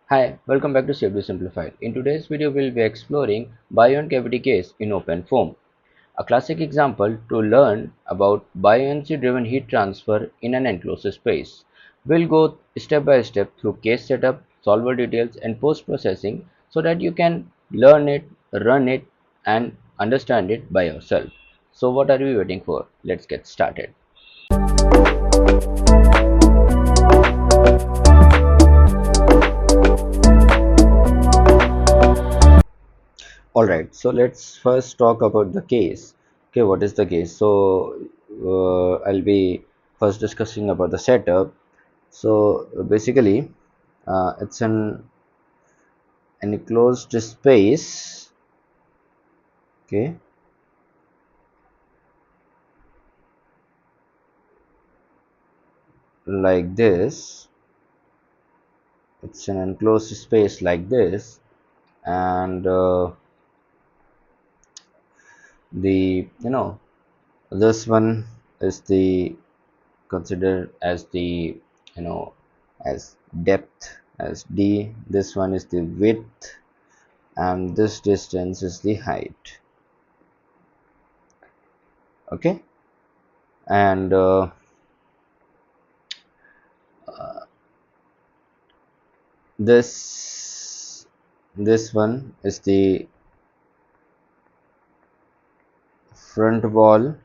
Hi, welcome back to Safety Simplified. In today's video, we'll be exploring buoyantCavity case in OpenFOAM, a classic example to learn about buoyancy-driven heat transfer in an enclosed space. We'll go step by step through case setup, solver details, and post-processing so that you can learn it, run it, and understand it by yourself. So what are we waiting for? Let's get started. Alright, so let's first talk about the case. Okay, what is the case? So I'll be first discussing about the setup. So basically, it's an enclosed space. Okay, like this. It's an enclosed space like this, and the this one is the considered as the you know as depth as d. This one is the width, and this distance is the height. Okay, and this one is the front wall.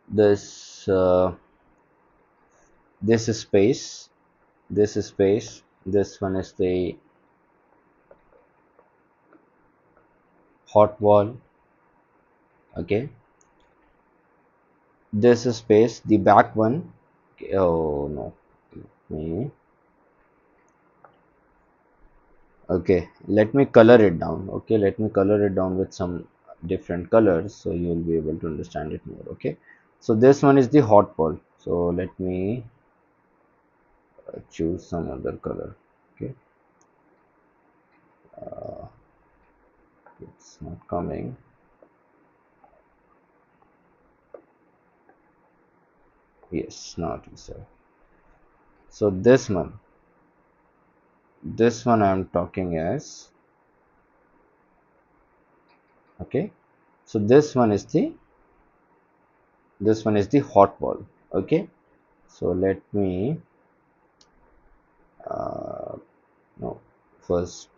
This space, this one is the hot wall. Okay, this space, the back one. Okay, oh no, me. Okay, let me color it down. Okay, let me color it down with some different colors so you will be able to understand it more. Okay, so this one is the hot wall. So let me choose some other color. Okay, it's not coming. Yes, not so. So this one I'm talking as. Okay, so this one is the hot wall. Okay, so let me uh, no first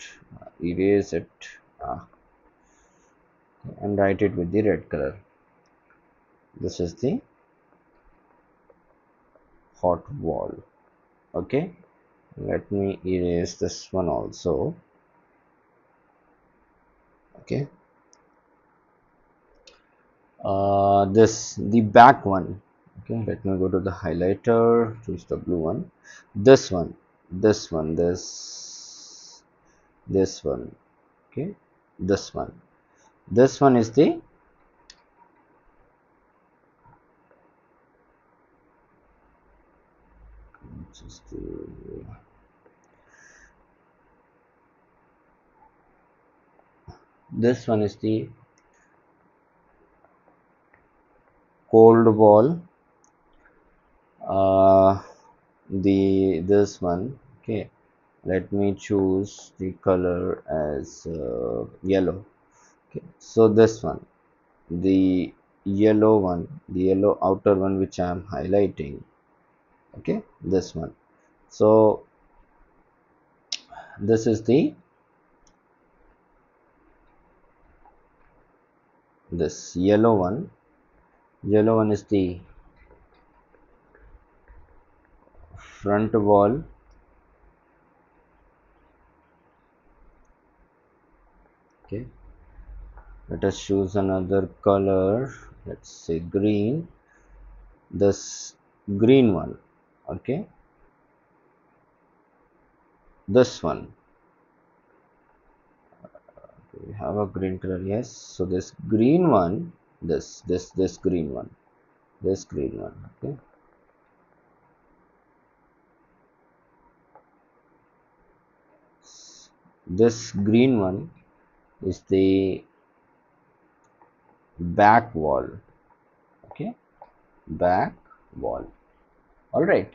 erase it and write it with the red color. This is the hot wall. Okay, let me erase this one also. Okay, this the back one. Okay, let me go to the highlighter, choose the blue one. This one, this one. Okay, this one is the this one is the cold wall. This one. Okay, let me choose the color as yellow. Okay, so this one, the yellow outer one, which I am highlighting. Okay, this one. So this is this yellow one is the front wall. Okay, let us choose another color. Let's say green. This green one. Okay, this one, we have a green color. Yes, so this green one, this green one, okay, this green one is the back wall. Okay, back wall. All right,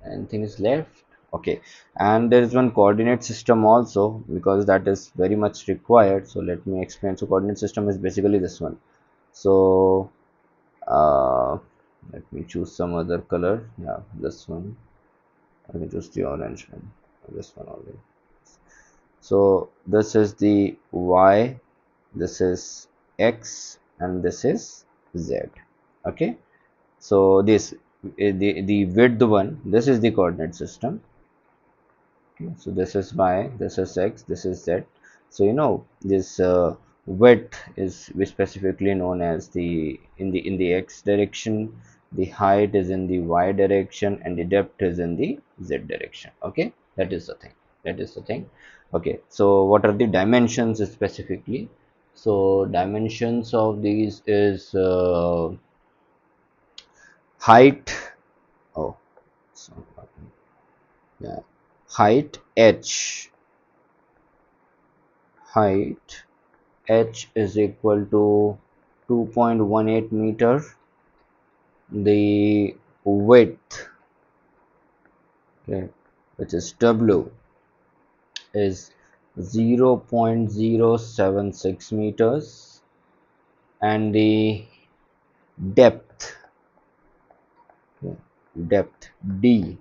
anything is left? Okay, and there is one coordinate system also, because that is very much required. So let me explain. So coordinate system is basically this one. So uh, let me choose some other color. Yeah, this one. Let me choose the orange one. This one only. So this is the y, this is x, and this is z. Okay, so this the width one, this is the coordinate system. Okay, so this is y, this is x, this is z. So this width is specifically known as the in the x direction, the height is in the y direction, and the depth is in the z direction. Okay, that is the thing. That is the thing. Okay, so what are the dimensions specifically? So dimensions of these is height. Oh, so yeah, height h. Height h is equal to 2.18 meter. The width, okay, which is w, is 0.076 meters, and the depth, okay, depth d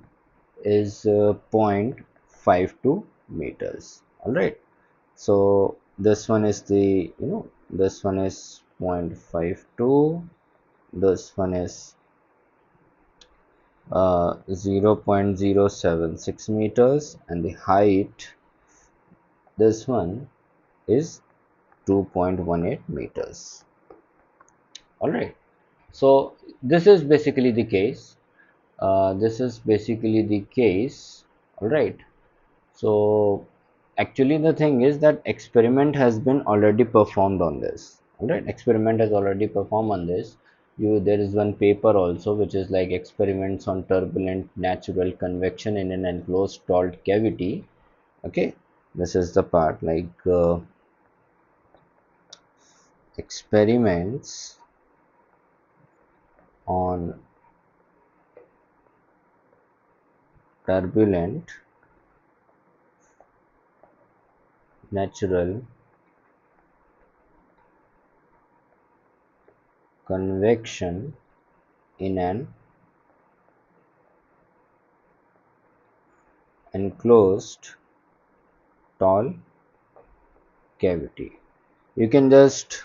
is 0.52 meters. All right. So this one is the this one is 0.52, this one is 0.076 meters, and the height, this one is 2.18 meters. All right, so this is basically the case. This is basically the case. All right, so actually the thing is that experiment has been already performed on this. All right, experiment has already performed on this. There is one paper also which is like experiments on turbulent natural convection in an enclosed stalled cavity. Okay, this is the part, like experiments on turbulent natural convection in an enclosed tall cavity. You can just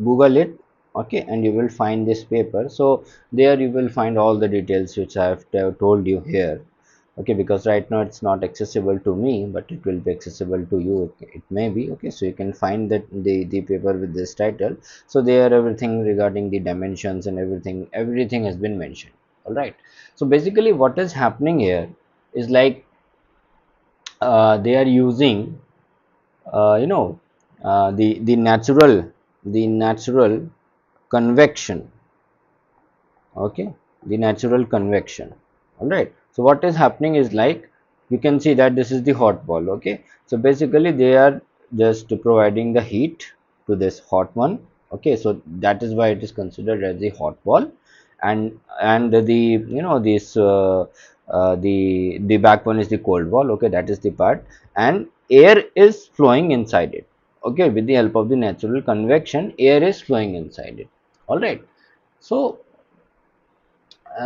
google it, okay, and you will find this paper. So there you will find all the details which I have told you here. Okay, because right now it's not accessible to me, but it will be accessible to you. It may be, okay, so you can find that the paper with this title. So there everything regarding the dimensions and everything has been mentioned. All right, so basically what is happening here is like they are using uh, you know the natural convection. Okay, the natural convection. All right, so what is happening is like you can see that this is the hot ball. Okay, so basically they are just providing the heat to this hot one. Okay, so that is why it is considered as the hot ball. And the this the back one is the cold ball. Okay, that is the part, and air is flowing inside it. Okay, with the help of the natural convection, air is flowing inside it. All right, so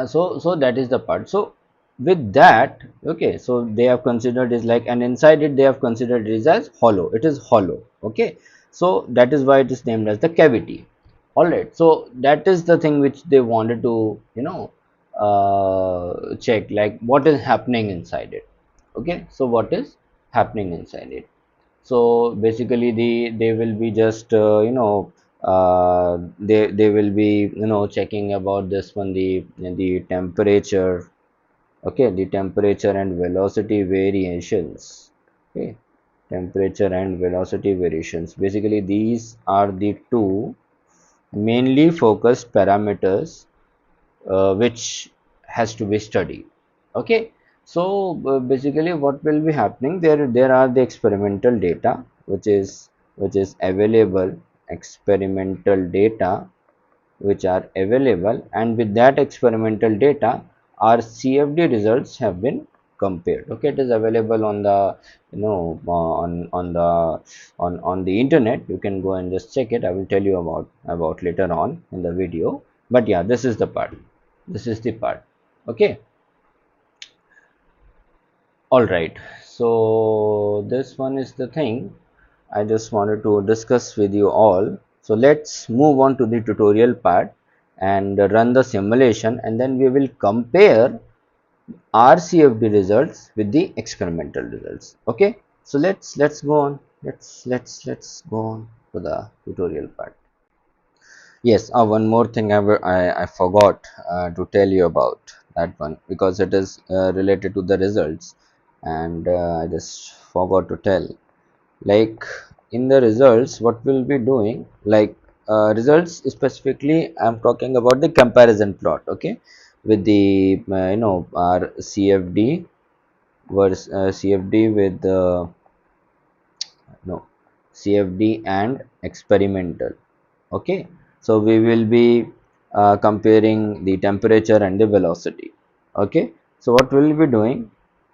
so that is the part. So with that, okay, so they have considered is like, and inside it they have considered it is as hollow. It is hollow. Okay, so that is why it is named as the cavity. All right, so that is the thing which they wanted to check, like what is happening inside it. Okay, so what is happening inside it. So basically they will be just they will be checking about this one, the temperature. Okay, the temperature and velocity variations. Okay, temperature and velocity variations, basically these are the two mainly focused parameters which has to be studied. Okay, so basically what will be happening, there are the experimental data which is available, experimental data which are available, and with that experimental data our CFD results have been compared. Okay, it is available on the on the internet. You can go and just check it. I will tell you about later on in the video. But yeah, this is the part. This is the part. Okay. All right. So this one is the thing I just wanted to discuss with you all. So let's move on to the tutorial part and run the simulation, and then we will compare our CFD results with the experimental results. Okay. So let's go on. Let's go on to the tutorial part. Yes, one more thing I forgot to tell you about that one, because it is related to the results, and I just forgot to tell. Like in the results, what we'll be doing, like results specifically, I'm talking about the comparison plot, okay, with the our CFD versus CFD with no CFD and experimental. Okay, so we will be comparing the temperature and the velocity. Okay, so what we will be doing,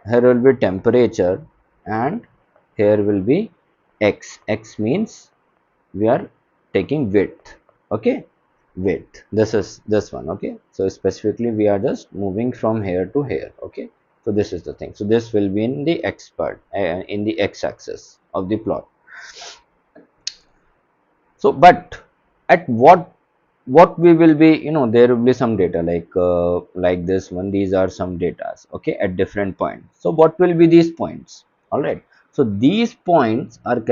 here will be temperature and here will be x means we are taking width. Okay, width, this is this one. Okay, so specifically we are just moving from here to here. Okay, so this is the thing. So this will be in the x part, in the x axis of the plot. So but at what we will be, there will be some data like this one. These are some datas, okay, at different points. So what will be these points? All right, so these points are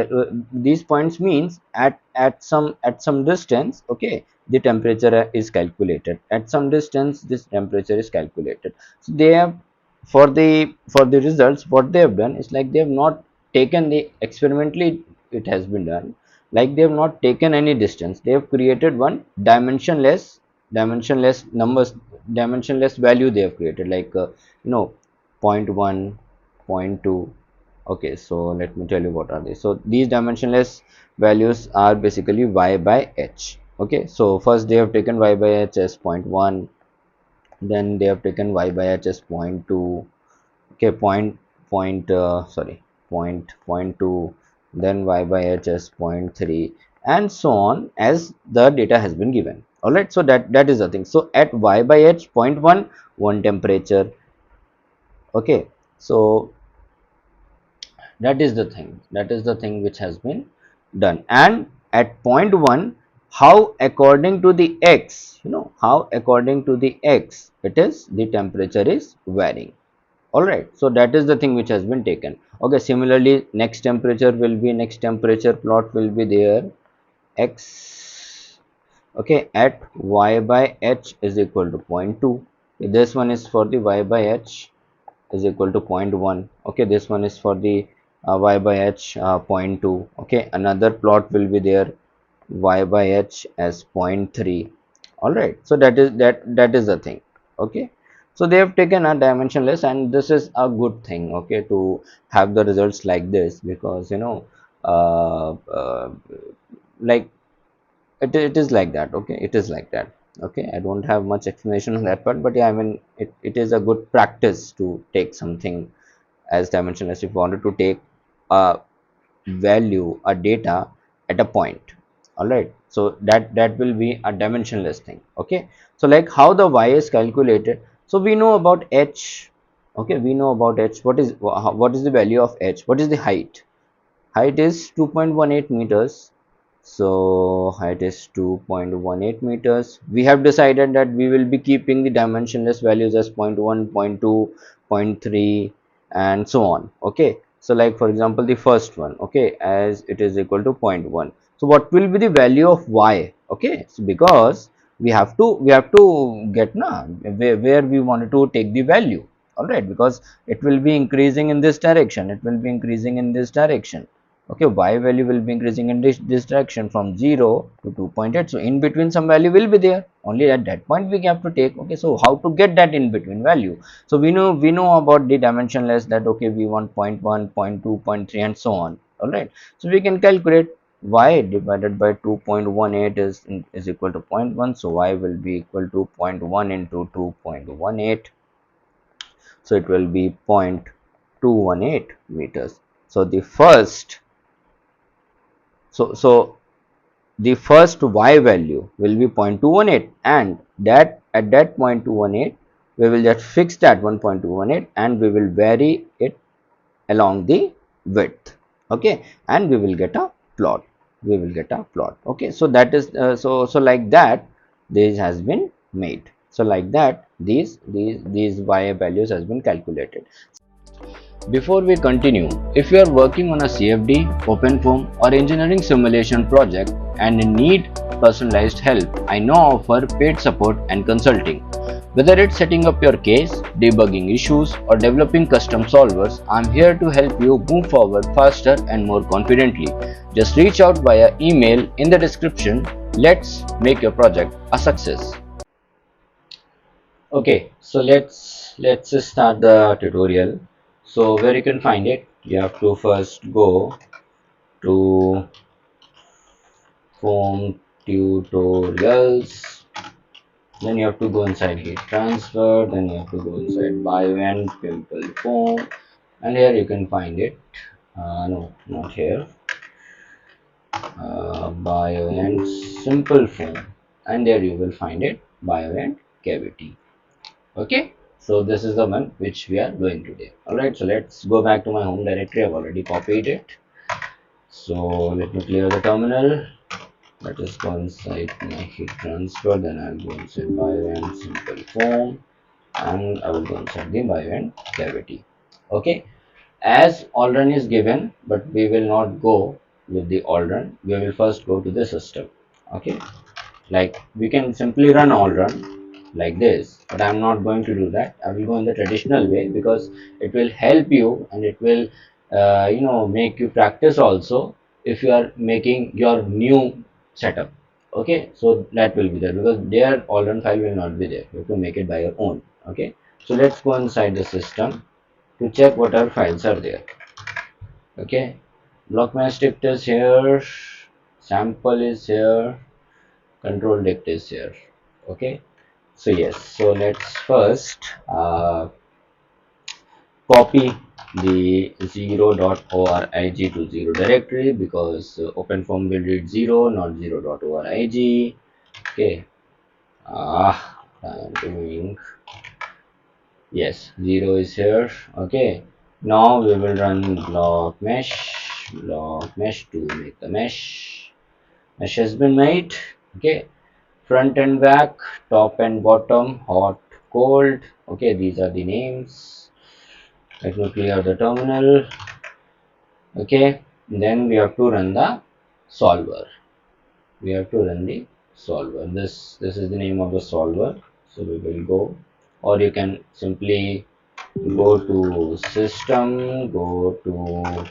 these points means at some distance, okay, the temperature is calculated. At some distance this temperature is calculated. So they have, for the results, what they have done is, like, they have not taken the experimentally, it has been done, like they have not taken any distance. They have created one dimensionless numbers, dimensionless value they have created, like you know point 0.1, point 0.2. Okay, so let me tell you what are they. So these dimensionless values are basically y by h. Okay, so first they have taken y by h as 0.1, then they have taken y by h as 0.2. Okay, sorry, point 2, then y by h as 0.3, and so on as the data has been given. All right, so that is the thing. So at y by h 0.1, one temperature. Okay, so that is the thing which has been done. And at point 1, how according to the x, how according to the x, it is the temperature is varying. All right, so that is the thing which has been taken. Okay, similarly next temperature plot will be there, x, okay, at y by h is equal to zero point 0.2. This one is for the y by h is equal to 0.1. Okay, this one is for the y by h 0.2. Okay, another plot will be there, y by h as 0.3. All right, so that is the thing. Okay, so they have taken a dimensionless, and this is a good thing, okay, to have the results like this, because uh, uh, like it is like that. Okay, it is like that. Okay, I don't have much explanation on that part, but yeah, I mean, it is a good practice to take something as dimensionless if you wanted to take a value, a data at a point. All right, so that will be a dimensionless thing. Okay, so like how the y is calculated, so we know about h. Okay, we know about h. What is the value of h? What is the height? Height is 2.18 meters. So height is 2.18 meters. We have decided that we will be keeping the dimensionless values as 0.1, 0.2, zero point 0.3, and so on. Okay, so like for example the first one, okay, as it is equal to 0.1. So what will be the value of y? Okay, so because we have to get where we wanted to take the value. All right, because it will be increasing in this direction, it will be increasing in this direction. Okay, y value will be increasing in this direction from 0 to 2.8. So in between some value will be there, only at that point we have to take. Okay, so how to get that in between value? So we know about the dimensionless, that okay, we want 0.1, 0.2, 0.3, and so on. All right, so we can calculate y divided by 2.18 is equal to 0.1. So y will be equal to 0.1 into 2.18. so it will be 0.218 meters. So the first, so the first y value will be 0.218, and that at that 0.218 we will just fix that 1.218 and we will vary it along the width. Okay, and we will get a plot, okay. So that is so like that this has been made. So like that these y values has been calculated. Before we continue, if you are working on a CFD, OpenFOAM or engineering simulation project and need personalized help, I now offer paid support and consulting. Whether it's setting up your case, debugging issues, or developing custom solvers, I'm here to help you move forward faster and more confidently. Just reach out via email in the description. Let's make your project a success. Okay, so let's start the tutorial. So where you can find it, you have to first go to Foam tutorials, then you have to go inside heat transfer, then you have to go inside buoyantPimpleFoam, and here you can find it. No, not here. buoyantSimpleFoam, and there you will find it, buoyantCavity. Okay, so this is the one which we are doing today. Alright, so let's go back to my home directory. I've already copied it. So let me clear the terminal. Let us go inside my heat transfer, then I'll go inside buoyantSimpleFoam, and I will go inside the buoyantCavity. Okay, as all run is given, but we will not go with the all run. We will first go to the system. Okay, like we can simply run all run like this, but I'm not going to do that. I will go in the traditional way because it will help you, and it will make you practice also if you are making your new setup. Okay, so that will be there because their all run file will not be there. You have to make it by your own. Okay, so let's go inside the system to check what our files are there. Okay, block mesh script is here, sample is here, control dict is here. Okay, so yes, so let's first copy the 0.org to 0 directory because OpenFOAM will read 0, not 0.org. Okay, I'm doing, yes, 0 is here. Okay, now we will run block mesh to make the mesh. Mesh has been made. Okay, front and back, top and bottom, hot, cold. Okay, these are the names. Let me clear the terminal. Okay, then we have to run the solver. We have to run the solver. This is the name of the solver. So we will go, or you can simply go to system, go to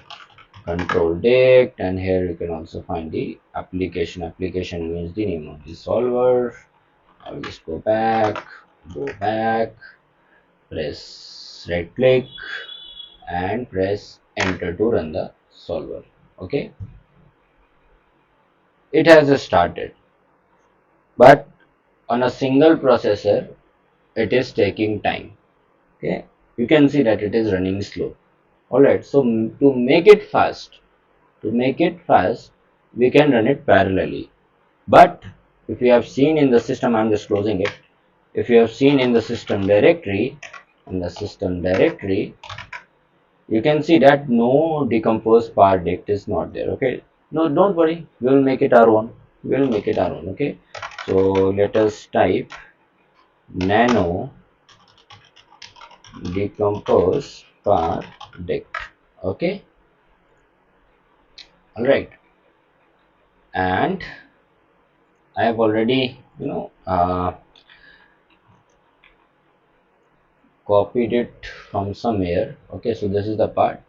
control dict, and here you can also find the application. Application means the name of the solver. I'll just go back, press right click and press enter to run the solver. Okay, it has started, but on a single processor it is taking time. Okay, you can see that it is running slow. Alright, so to make it fast, we can run it parallelly. But if you have seen in the system, I'm just closing it. If you have seen in the system directory, you can see that no decomposed part dict is not there. Okay, no, don't worry, we will make it our own. Okay, so let us type nano decompose part dict. Okay, all right, and I have already copied it from somewhere. Okay, so this is the part.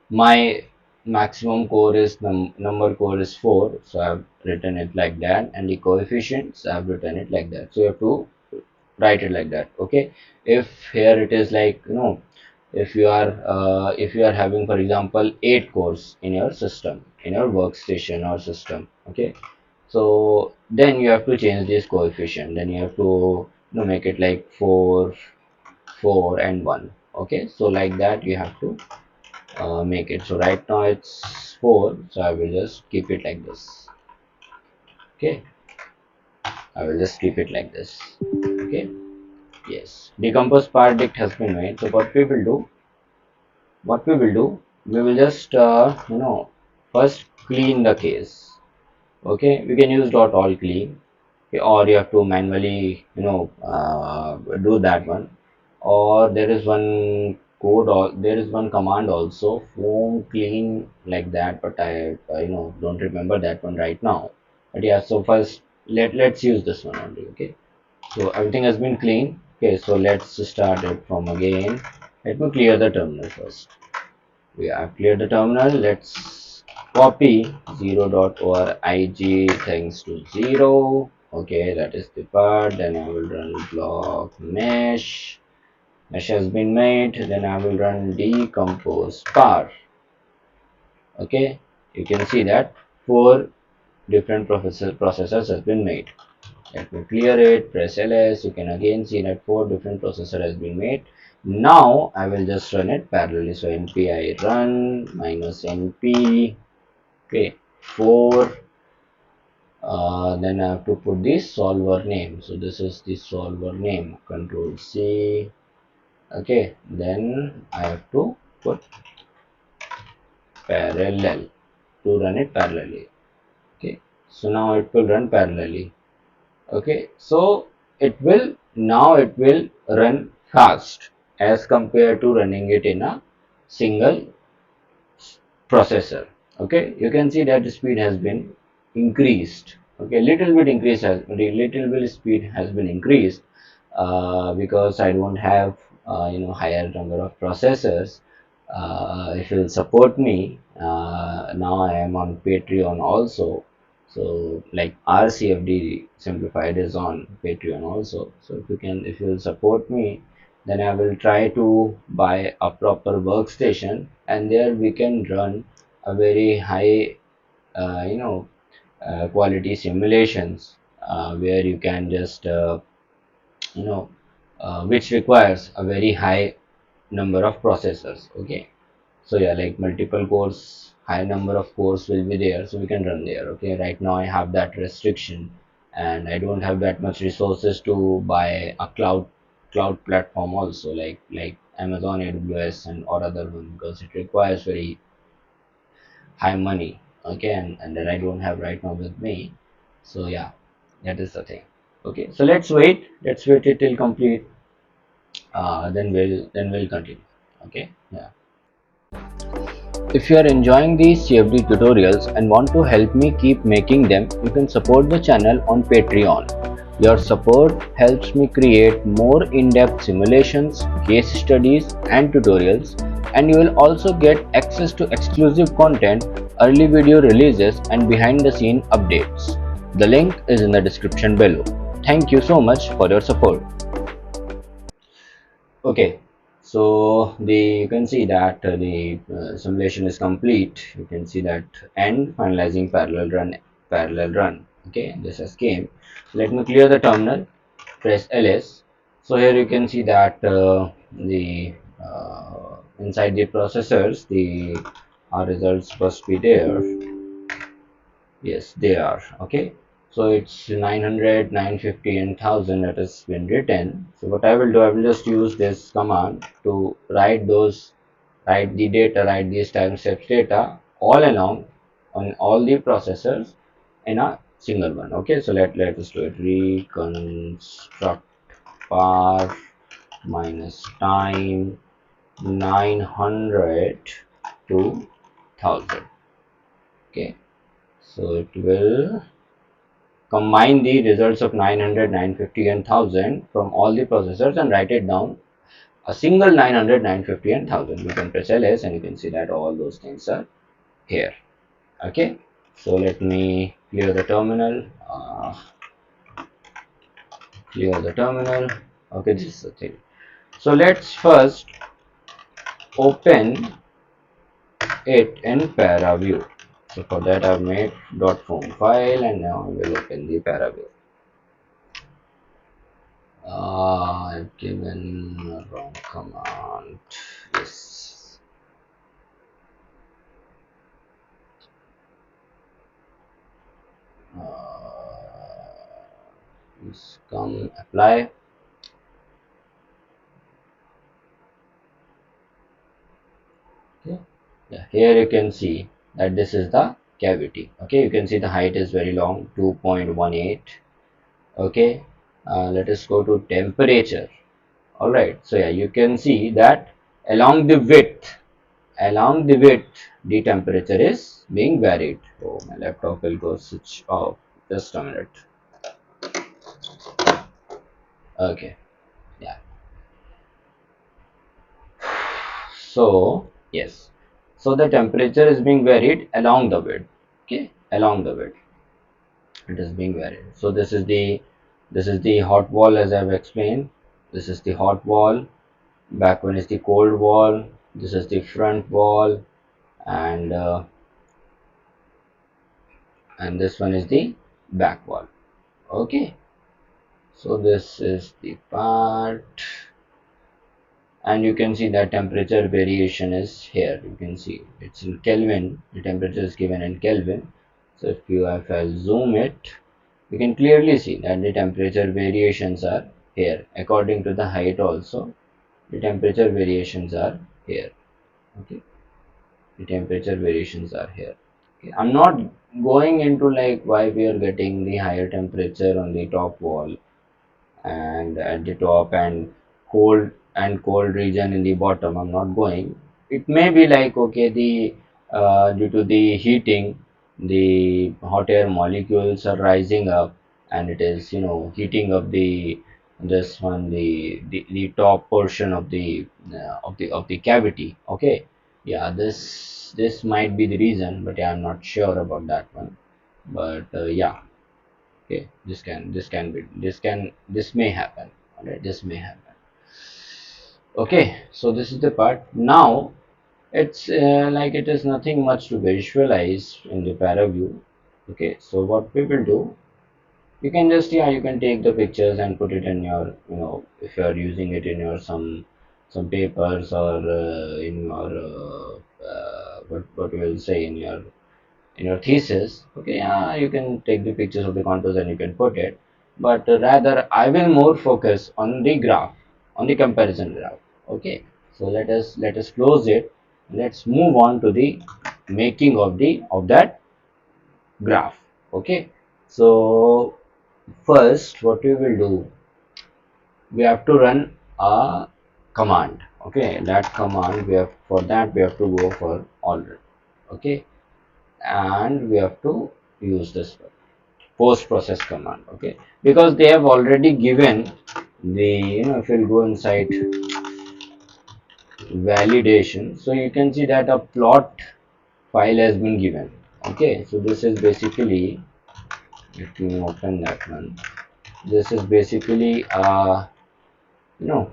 My maximum core is number core is 4, so I've written it like that, and the coefficients I've written it like that. So you have to write it like that. Okay, if here it is like if you are having, for example, 8 cores in your system, in your workstation or system. Okay, so then you have to change this coefficient, then you have to make it like 4, 4 and 1. Okay, so like that you have to make it. So right now it's 4, so I will just keep it like this. Okay, I will just keep it like this. Okay, yes, decompose part has been made. So what we will do, we will just first clean the case. Okay, we can use .all clean. Okay, or you have to manually do that one, or there is one code, or there is one command also, foam clean, like that, but I don't remember that one right now. But yeah, so first let's use this one only. Okay, so everything has been clean. Okay, so let's start it from again. Let me clear the terminal first. We have cleared the terminal. Let's copy 0.org things to 0. Okay, that is the part. Then I will run block mesh. Mesh has been made. Then I will run decompose par. Okay, you can see that 4 different processors has been made. Let me clear it, press ls. You can again see that 4 different processor has been made. Now I will just run it parallelly. So npi run minus np, okay, 4. Then I have to put the solver name. So this is the solver name. Control C. Okay, then I have to put parallel to run it parallelly. Okay, so now it will run parallelly. Okay, so it will run fast as compared to running it in a single processor. Okay, you can see that the speed has been increased. Okay, little bit speed has been increased because I don't have higher number of processors. If you'll support me, now I am on Patreon also. So like RCFD simplified is on Patreon also. So if you will support me, then I will try to buy a proper workstation, and there we can run a very high quality simulations where you can just you know which requires a very high number of processors. Okay, so yeah, like multiple cores, high number of cores will be there, so we can run there. Okay, right now I have that restriction, and I don't have that much resources to buy a cloud platform also, like Amazon AWS and or other one, because it requires very high money. Okay, and that I don't have right now with me. So yeah, that is the thing. Okay, so let's wait it till complete, then we'll continue. Okay, yeah. If you are enjoying these CFD tutorials and want to help me keep making them, you can support the channel on Patreon. Your support helps me create more in-depth simulations, case studies and tutorials, and you will also get access to exclusive content, early video releases and behind the scene updates. The link is in the description below. Thank you so much for your support. Okay, so you can see that the simulation is complete. You can see that end finalizing parallel run. Okay, this has came. Let me clear the terminal. Press ls. So here you can see that the inside the processors the our results must be there. Yes, they are. Okay, so it's 900, 950 and 1000 that has been written. So what I will do, I will just use this command to write these time steps data all along on all the processors in a single one. Okay, so let us do it. Reconstruct par minus time 900 to 1000. Okay, so it will combine the results of 900, 950 and 1000 from all the processors and write it down a single 900, 950 and 1000. You can press ls and you can see that all those things are here. Okay, so let me clear the terminal. Okay, this is the thing. So let's first open it in ParaView. So for that I've made .foam file, and now I will open the ParaView. I've given a wrong command. Yes. Please come apply. Okay. Yeah, here you can see that this is the cavity. Okay, you can see the height is very long, 2.18. Okay, let us go to temperature. All right, so yeah, you can see that along the width, the temperature is being varied. Oh, my laptop will go switch off. Just a minute. Okay, yeah. So yes, so the temperature is being varied along the width. Okay, along the width, it is being varied. So this is the hot wall, as I've explained. This is the hot wall. Back one is the cold wall. This is the front wall, and this one is the back wall. Okay, so this is the part, and you can see that temperature variation is here. You can see it's in Kelvin. The temperature is given in Kelvin. So if I zoom it, you can clearly see that the temperature variations are here. According to the height also, the temperature variations are here. Okay, the temperature variations are here. Okay. I'm not going into like why we are getting the higher temperature on the top wall and at the top, and cold region in the bottom. I'm not going. It may be like, okay, the due to the heating, the hot air molecules are rising up, and it is, heating up the top portion of the cavity. Okay, yeah, this might be the reason, but yeah, I'm not sure about that one. But yeah, okay, this may happen. All right, this may happen. Okay, so this is the part. Now it's like it is nothing much to visualize in the ParaView. Okay, so what we will do, you can just, yeah, you can take the pictures and put it in your, if you are using it in your some papers, or in your what we will say, in your thesis. Okay, yeah, you can take the pictures of the contours and you can put it, but rather I will more focus on the graph, on the comparison graph. Okay, so let us close it. Let's move on to the making of that graph. Okay, so first what we will do, we have to run a command. Okay, that command, we have to go for already. Okay, and we have to use this post process command. Okay, because they have already given the, if you'll go inside validation, so you can see that a plot file has been given. Okay, so this is basically, let me open that one. This is basically you know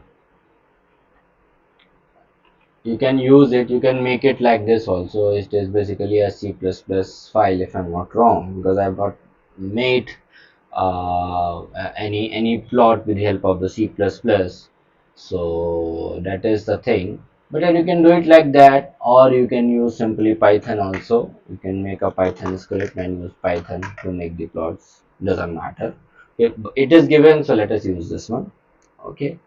you can use it, you can make it like this also. It is basically a C++ file, if I'm not wrong, because I've not made any plot with the help of the C++. So that is the thing. But then you can do it like that, or you can use simply Python also. You can make a Python script and use Python to make the plots. Doesn't matter. It is given, so let us use this one. Okay,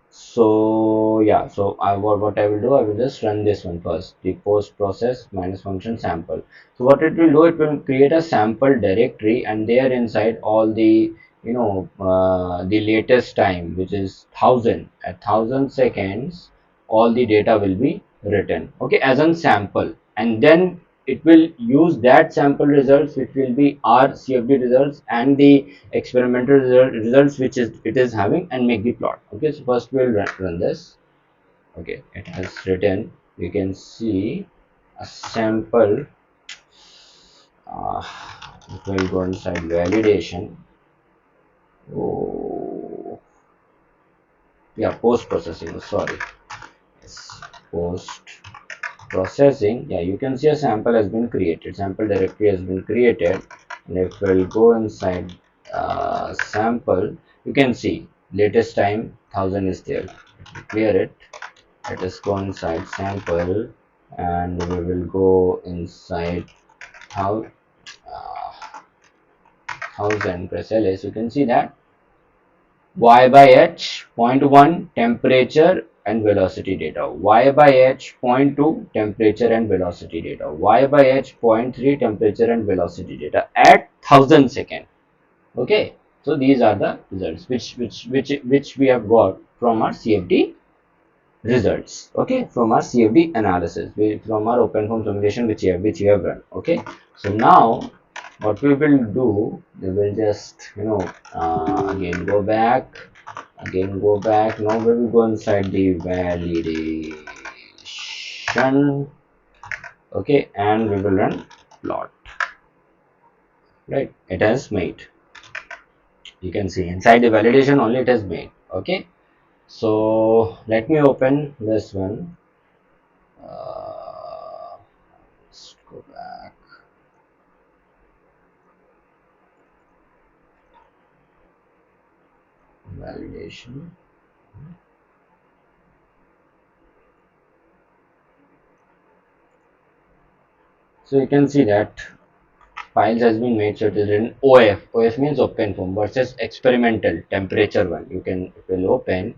so yeah, so what I will do, I will just run this one first, the post process minus function sample. So what it will do, it will create a sample directory, and there inside all the, the latest time, which is 1000, at 1000 seconds, all the data will be written, okay, as a sample. And then it will use that sample results, which will be our CFD results and the experimental results which is it is having, and make the plot. Okay, so first we'll run this. Okay, it has written, you can see a sample. If we'll go inside validation, oh yeah, post processing, sorry, yes, post processing. Yeah, you can see a sample has been created, sample directory has been created. And if we'll go inside sample, you can see latest time 1000 is there. Clear it. Let us go inside sample and we will go inside how 1000, press ls. You can see that y by h 0.1 temperature and velocity data, y by h 0.2 temperature and velocity data, y by h 0.3 temperature and velocity data at 1000 second. Okay, so these are the results which we have got from our CFD results. Okay, from our CFD analysis, from our OpenFOAM simulation which we have run. Okay, so now what we will do, we will just again go back. Now we will go inside the validation. Okay, and we will run plot. Right, it has made. You can see inside the validation only it has made. Okay, so let me open this one. Let's go back. Validation. So you can see that files has been made, so it is in OF. OF means OpenFOAM versus experimental temperature one. You can, if you will open,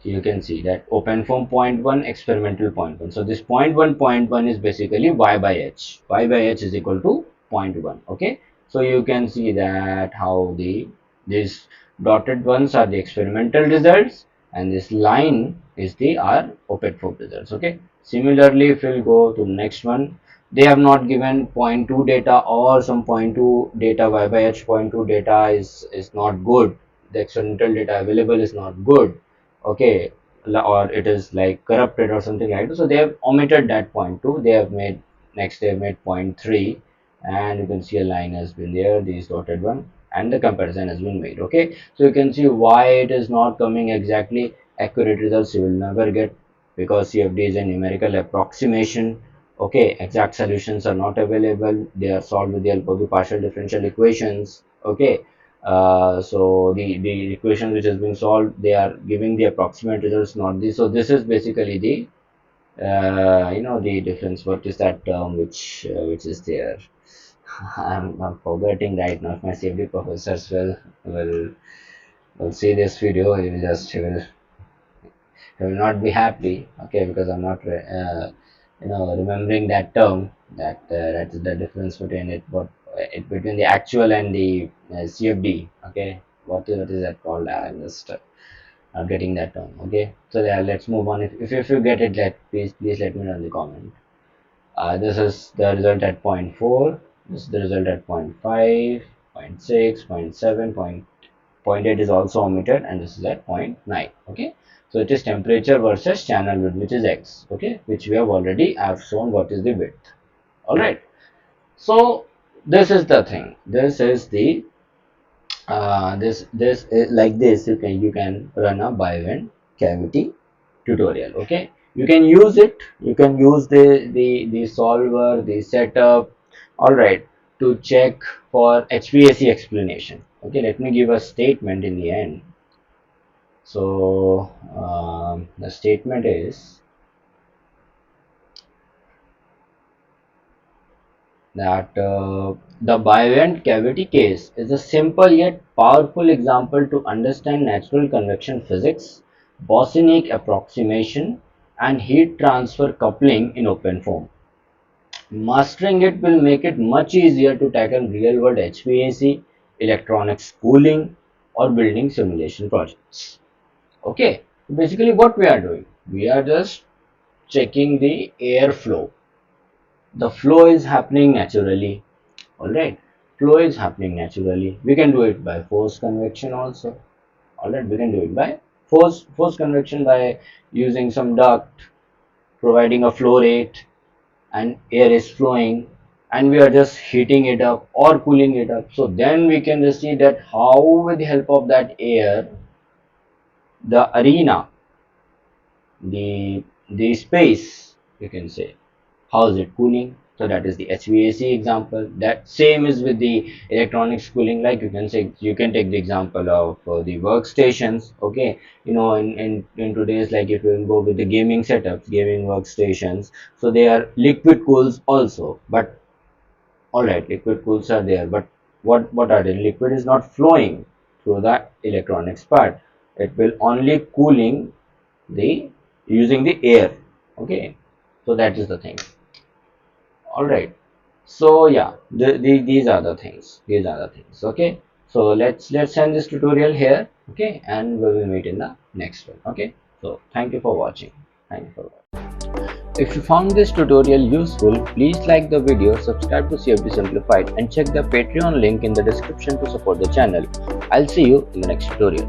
you can see that OpenFOAM 0.1, experimental 0.1. So this 0.1 is basically y by h. Y by h is equal to 0.1. Okay, so you can see that how these dotted ones are the experimental results and this line is the our OpenFOAM results. Okay, similarly if we'll go to the next one, they have not given 0.2 data or some 0.2 data. Y by h 0.2 data is not good. The experimental data available is not good. Okay, or it is like corrupted or something like that. So they have omitted that 0.2. They have made, next they have made 0.3, and you can see a line has been there, these dotted one, and the comparison has been made. Okay, so you can see why it is not coming exactly accurate results. You will never get, because CFD is a numerical approximation. Okay, exact solutions are not available. They are solved with the help of the partial differential equations. Okay, so the equation which has been solved, they are giving the approximate results, not this. So this is basically the the difference. What is that term which is there? I'm forgetting right now. If my CFD professors will see this video, he will not be happy. Okay, because I'm not remembering that term. That is the difference between between the actual and the CFD. Okay, what is that called? I'm just not getting that term. Okay, so yeah, let's move on. If you get it, please let me know in the comment. This is the result at 0.4. This is the result at 0.5, 0.6, 0.7, 0.8 is also omitted, and this is at 0.9. Okay, so it is temperature versus channel width, which is x. Okay, which we have already have shown what is the width. All right, so this is the thing. This is the this is like this. You can run a buoyantCavity tutorial. Okay, you can use it. You can use the solver, the setup. All right, to check for HVAC explanation. Okay, let me give a statement in the end. So the statement is that the buoyantCavity case is a simple yet powerful example to understand natural convection physics, Boussinesq approximation, and heat transfer coupling in OpenFOAM. Mastering it will make it much easier to tackle real-world HVAC, electronics cooling, or building simulation projects. Okay, basically what we are doing, we are just checking the airflow. The flow is happening naturally. All right, flow is happening naturally. We can do it by forced convection also. All right, we can do it by forced convection by using some duct, providing a flow rate, and air is flowing, and we are just heating it up or cooling it up. So then we can just see that how, with the help of that air, the arena, the space, you can say, how is it cooling. So that is the HVAC example. That same is with the electronics cooling. Like you can take the example of the workstations. Okay, in today's, like if you go with the gaming setups, gaming workstations, so they are liquid cools also. But all right, liquid cools are there, but what are they? Liquid is not flowing through the electronics part. It will only cooling the using the air. Okay, so that is the thing. All right, so yeah, these are the things, okay. So let's end this tutorial here, okay, and we will meet in the next one. Okay, so thank you for watching. Thank you for watching. If you found this tutorial useful, please like the video, subscribe to CFD Simplified, and check the Patreon link in the description to support the channel. I'll see you in the next tutorial.